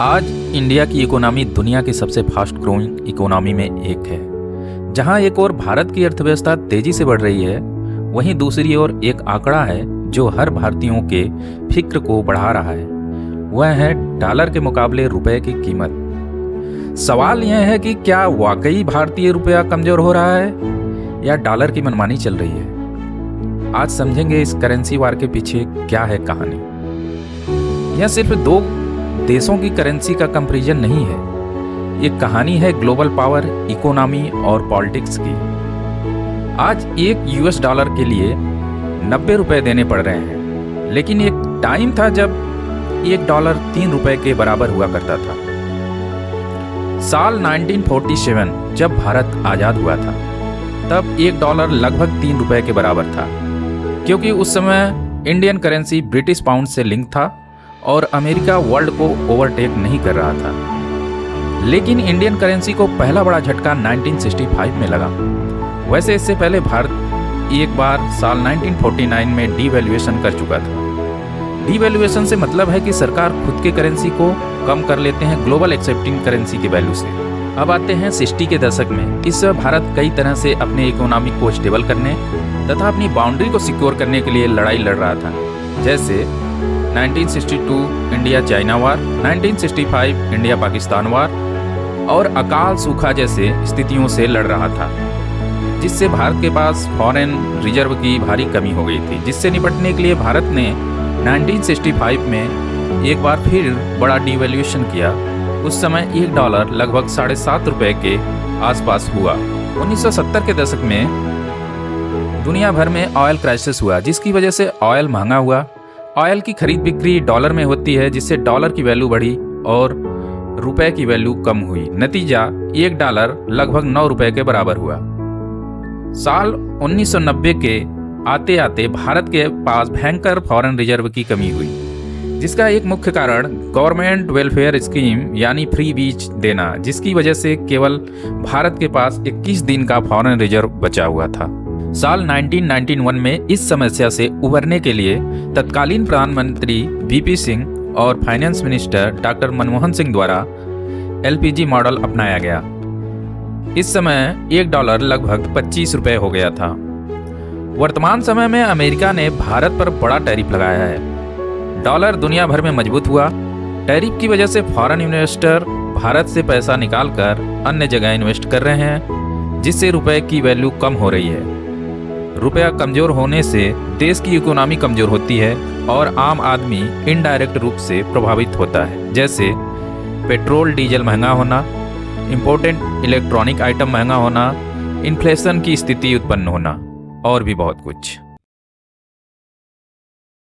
आज इंडिया की इकोनॉमी दुनिया की सबसे फास्ट ग्रोइंग इकोनॉमी में एक है। जहां एक ओर भारत की अर्थव्यवस्था तेजी से बढ़ रही है, वहीं दूसरी ओर एक आंकड़ा है जो हर भारतीयों के फिक्र को बढ़ा रहा है। वह है डॉलर के मुकाबले रुपए की कीमत। सवाल यह है कि क्या वाकई भारतीय रुपया कमजोर हो रहा है या डॉलर की मनमानी चल रही है। आज समझेंगे इस करेंसी वार के पीछे क्या है कहानी। यह सिर्फ दो देशों की करेंसी का कंपैरिजन नहीं है, ये कहानी है ग्लोबल पावर, इकोनॉमी और पॉलिटिक्स की। आज एक यूएस डॉलर के लिए 90 रुपए देने पड़ रहे हैं, लेकिन एक टाइम था जब एक डॉलर 3 रुपए के बराबर हुआ करता था। साल 1947 जब भारत आज़ाद हुआ था, तब एक डॉलर लगभग 3 रुपए के बराबर था, क्योंकि उस समय इंडियन करेंसी ब्रिटिश पाउंड से लिंक था और अमेरिका वर्ल्ड को ओवरटेक नहीं कर रहा था। लेकिन इंडियन करेंसी को पहला बड़ा झटका 1965 में लगा। वैसे इससे पहले भारत एक बार साल 1949 में डीवैल्यूएशन कर चुका था। डीवैल्यूएशन से मतलब है कि सरकार खुद के करेंसी को कम कर लेते हैं ग्लोबल एक्सेप्टिंग करेंसी के वैल्यू से। अब आते हैं 60 के दशक में। इस समय भारत कई तरह से अपने इकोनॉमी को स्टेबल करने तथा अपनी बाउंड्री को सिक्योर करने के लिए लड़ाई लड़ रहा था। जैसे 1962 India China war, 1965 India Pakistan war और अकाल सूखा जैसे स्थितियों से लड़ रहा था, जिससे भारत के पास फॉरेन रिजर्व की भारी कमी हो गई थी। जिससे निपटने के लिए भारत ने 1965 में एक बार फिर बड़ा डिवैल्यूएशन किया। उस समय एक डॉलर लगभग 7.5 रुपए के आसपास हुआ। 1970 के दशक में दुनिया भर में ऑयल क्राइसिस हुआ, जिसकी वजह से ऑयल महंगा हुआ। ऑयल की खरीद बिक्री डॉलर में होती है, जिससे डॉलर की वैल्यू बढ़ी और रुपए की वैल्यू कम हुई। नतीजा एक डॉलर लगभग 9 रुपए के बराबर हुआ। साल 1990 के आते आते भारत के पास भयंकर फॉरेन रिजर्व की कमी हुई, जिसका एक मुख्य कारण गवर्नमेंट वेलफेयर स्कीम यानी फ्री बीज देना, जिसकी वजह से केवल भारत के पास 21 दिन का फॉरेन रिजर्व बचा हुआ था। साल 1991 में इस समस्या से उबरने के लिए तत्कालीन प्रधानमंत्री वीपी सिंह और finance minister doctor Manmohan Singh द्वारा एलपीजी मॉडल अपनाया गया। इस समय एक डॉलर लगभग 25 रुपए हो गया था। वर्तमान समय में अमेरिका ने भारत पर बड़ा टैरिफ लगाया है। डॉलर दुनिया भर में मजबूत हुआ। टैरिफ की वजह से फॉरेन इन्वेस्टर भारत से पैसा निकालकर अन्य जगह इन्वेस्ट कर रहे हैं, जिससे रुपए की वैल्यू कम हो रही है। रुपया कमजोर होने से देश की इकोनॉमी कमजोर होती है और आम आदमी इनडायरेक्ट रूप से प्रभावित होता है, जैसे पेट्रोल डीजल महंगा होना, इम्पोर्टेंट इलेक्ट्रॉनिक आइटम महंगा होना, इन्फ्लेशन की स्थिति उत्पन्न होना और भी बहुत कुछ।